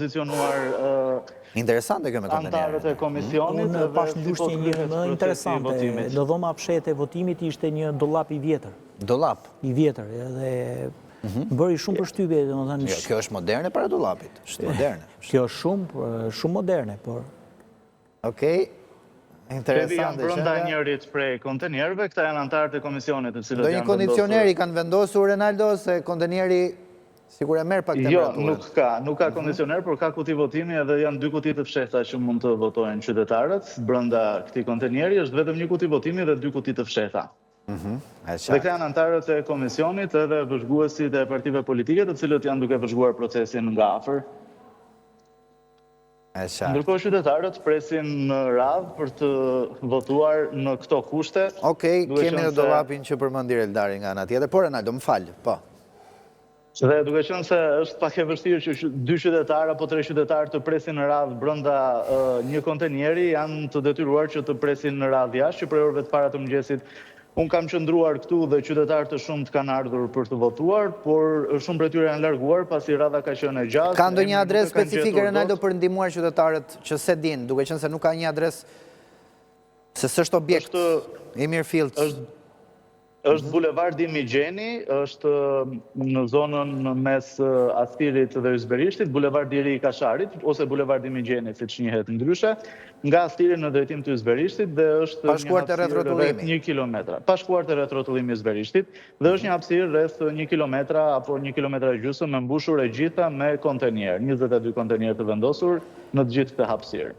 pozicionuar Interesante kjo me antarët e komisionit. Unë pash ndryshje një më interesante. Lodhoma fshehtë e votimit ishte një dollap i vjetër. Dollap? I vjetër, edhe bëri shumë përshtypje, domethënë. Kjo është moderne para dollapit. Është moderne. Kjo është shumë moderne, por. Okej. Interesante. Janë brenda njërit prej kontenierëve, këta janë antarët e komisionit, të cilët janë vendosur. Do një kondicioneri kanë vendosur, Renaldo, se kontenjeri sigur e merr pak temperaturën. Jo, nuk ka kondicioner, por ka kuti votimi edhe janë 2 kuti të fshehta që mund të votojnë qytetarët. Brenda këtij kontenjeri është vetëm një kuti votimi dhe 2 kuti të fshehta. Dhe këta janë antarët e komisionit edhe vëzhguesit e partive politike, të cilët janë duke vëzhguar procesin nga afër. Ndërkohë qytetarët presin në radhë për të votuar në këto kushte. Okej, kemi në dollapin që përmendi Eldari nga ana tjetër, por Renaldo, më fal, po. Dhe duke qenë se është pak e vështirë që 2 qytetarë apo 3 qytetarë të presin në radhë brenda një kontenjeri, janë të detyruar që të presin në radhë jashtë, që prej orëve të para të mëngjesit unë kam qëndruar këtu dhe qytetarë të shumët kanë ardhur për të votuar, por shumë prej tyre janë larguar pasi radha ka qenë e gjatë. Ka ndonjë adresë specifike, Renaldo, për ndihmuar qytetarët që se dinë, duke qenë se nuk ka një adresë se s'është objekt i mirëfillt? Është bulevardi Migjeni, është në zonën mes Astirit dhe Ysberishtit, bulevardi i ri i Kasharit, ose bulevardi Migjeni, siç njihet ndryshe, nga Astiri në drejtim të Ysberishtit dhe është pa shkuar te rreth rrotullimi. 1 kilometër. Pa shkuar te rreth rrotullimi i Ysberishtit dhe është një hapësirë rreth 1 kilometra apo 1 kilometra e gjysmë me mbushur e gjitha me kontenjer, 22 kontenjer të vendosur në të gjithë këtë hapësirë.